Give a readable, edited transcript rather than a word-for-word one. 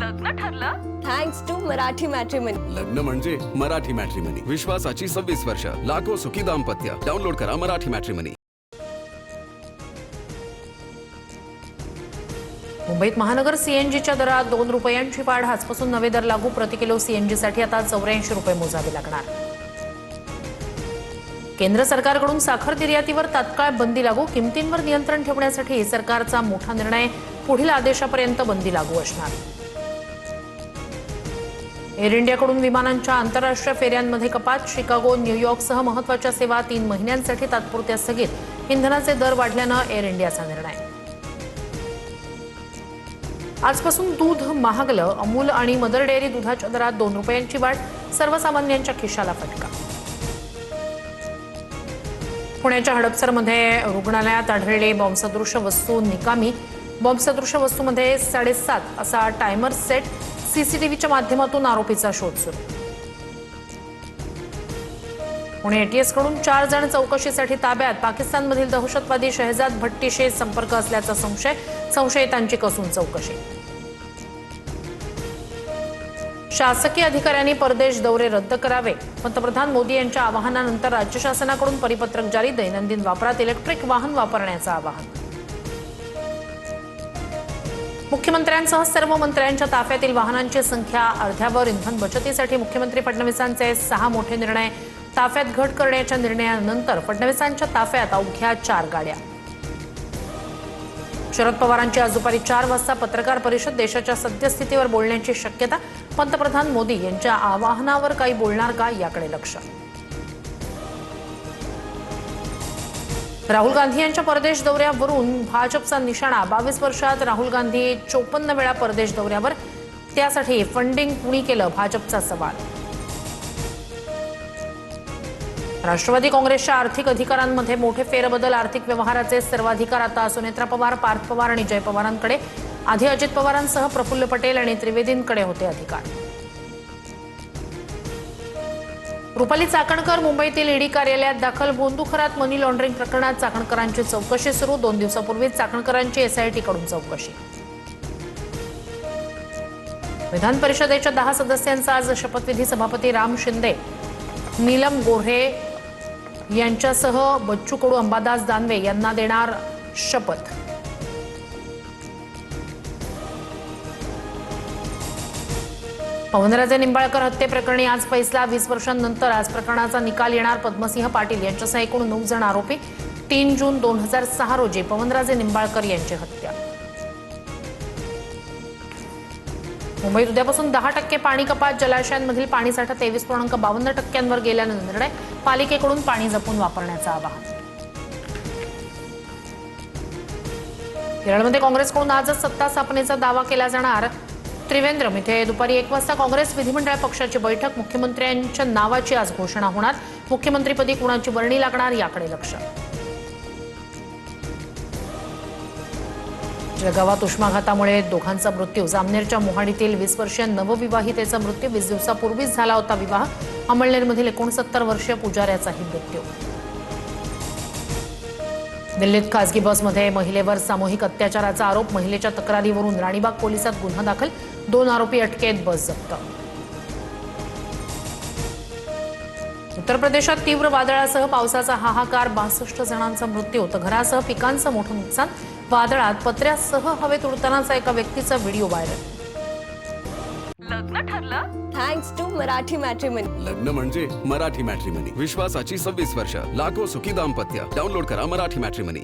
लग्न ठरलं thanks to Marathi matrimony. लग्न म्हणजे मराठी मॅट्रिमनी, विश्वासाची 26 वर्ष, लाखो सुखी दाम्पत्य। डाउनलोड करा मराठी मॅट्रिमनी। मुंबईत महानगर सीएनजीच्या दरात 2 रुपयांची वाढ। आजपासून नवे दर लागू। प्रति किलो सीएनजीसाठी आता 84 रुपये मोजावे लागणार। केंद्र सरकारकडून साखर निर्यातीवर तात्काळ बंदी लागू। किमतींवर नियंत्रण ठेवण्यासाठी सरकारचा मोठा निर्णय। पुढील आदेशापर्यंत बंदी लागू असणार। एअर इंडियाकडून विमानांच्या आंतरराष्ट्रीय फेऱ्यांमध्ये कपात। शिकागो, न्यूयॉर्कसह महत्त्वाच्या सेवा 3 महिन्यांसाठी तात्पुरत्या स्थगित। इंधनाचे दर वाढल्यानं एअर इंडियाचा निर्णय। आजपासून दूध महागलं। अमूल आणि मदर डेअरी दुधाच्या दरात 2 रुपयांची वाढ। सर्वसामान्यांच्या खिशाला फटका। पुण्याच्या हडपसरमध्ये रुग्णालयात आढळले बॉम्बसदृश वस्तू निकामी। बॉम्बसदृश वस्तूमध्ये 7.5 असा टायमर सेट। सीसीटीव्हीच्या माध्यमातून आरोपीचा शोध सुरू। पुणे एटीएसकडून 4 जण चौकशीसाठी ताब्यात। पाकिस्तानमधील दहशतवादी शहजाद भट्टीशी संपर्क असल्याचा संशय। संशयितांची कसून चौकशी। शासकीय अधिकाऱ्यांनी परदेश दौरे रद्द करावे। पंतप्रधान मोदी यांच्या आवाहनानंतर राज्य शासनाकडून परिपत्रक जारी। दैनंदिन वापरात इलेक्ट्रिक वाहन वापरण्याचं आवाहन। मुख्यमंत्र्यांसह सर्व मंत्र्यांच्या ताफ्यातील वाहनांची संख्या अर्ध्यावर। इंधन बचतीसाठी मुख्यमंत्री फडणवीसांचे 6 मोठे निर्णय। ताफ्यात घट करण्याच्या निर्णयानंतर फडणवीसांच्या ताफ्यात अवघ्या 4 गाड्या। शरद पवारांची आज दुपारी 4 वाजता पत्रकार परिषद। देशाच्या सद्यस्थितीवर बोलण्याची शक्यता। पंतप्रधान मोदी यांच्या आवाहनावर काही बोलणार का याकडे लक्ष। राहुल गांधी यांच्या परदेश दौऱ्यावरून भाजपचा निशाणा। 22 वर्षात राहुल गांधी 54 वेळा परदेश दौऱ्यावर। त्यासाठी फंडिंग कुणी केलं, भाजपचा सवाल। राष्ट्रवादी काँग्रेसच्या आर्थिक अधिकारांमध्ये मोठे फेरबदल। आर्थिक व्यवहाराचे सर्वाधिकार आता सुनेत्रा पवार, पार्थ पवार आणि जय पवारांकडे। आधी अजित पवारांसह प्रफुल्ल पटेल आणि त्रिवेदींकडे होते अधिकार। रुपाली चाकणकर मुंबईतील ईडी कार्यालयात दाखल। बोंदुखरात मनी लॉन्ड्रिंग प्रकरणात चाकणकरांची चौकशी सुरू। 2 दिवसापूर्वीच चाकणकरांची एसआयटीकडून चौकशी। विधान परिषदेच्या 10 सदस्यांचा आज शपथविधी। सभापती राम शिंदे, नीलम गोऱ्हे यांच्यासह बच्चू कडू, अंबादास दानवे यांना देणार शपथ। पवनराजे निंबाळकर हत्येप्रकरणी आज फैसला। 20 वर्षांनंतर आज प्रकरणाचा निकाल येणार। पद्मसिंह पाटील यांच्यासह एकूण 9 जण आरोपी। 3 जून 2006 रोजी पवनराजे निंबाळकर यांची हत्या। मुंबईत उद्यापासून 10% पाणी कपात। जलाशयांमधील पाणीसाठा 23.52% गेल्यानं निर्णय। पालिकेकडून पाणी जपून वापरण्याचं आवाहन। केरळमध्ये काँग्रेसकडून आजच सत्ता स्थापनेचा दावा केला जाणार। त्रिवेंद्रम इथे दुपारी 1 वाजता काँग्रेस विधिमंडळ पक्षाची बैठक। मुख्यमंत्र्यांच्या नावाची आज घोषणा होणार। मुख्यमंत्रीपदी कुणाची वर्णी लागणार याकडे लक्ष। जळगावात उष्माघातामुळे दोघांचा मृत्यू। जामनेरच्या मोहाडीतील 20 वर्षीय नवविवाहितेचा मृत्यू। 20 दिवसापूर्वीच झाला होता विवाह। अमळनेरमधील 69 वर्षीय पुजाऱ्याचाही मृत्यू। दिल्लीत खासगी बसमध्ये महिलेवर सामूहिक अत्याचाराचा आरोप। महिलेच्या तक्रारीवरून राणीबाग पोलिसात गुन्हा दाखल। 2 आरोपी अटकेत, बस जप्त। उत्तर प्रदेशात तीव्र वादळासह पावसाचा हाहाकार। 62 जणांचा मृत्यू तर घरासह पिकांचं मोठं नुकसान। वादळात पत्र्यासह हवेत उडतानाचा एका व्यक्तीचा व्हिडिओ व्हायरल। लग्न ठरलं थँक्स टू मराठी मॅट्रिमनी। लग्न म्हणजे मराठी मॅट्रिमनी, विश्वासाची 26 वर्ष, लाखो सुखी दाम्पत्य। डाउनलोड करा मराठी मॅट्रिमनी।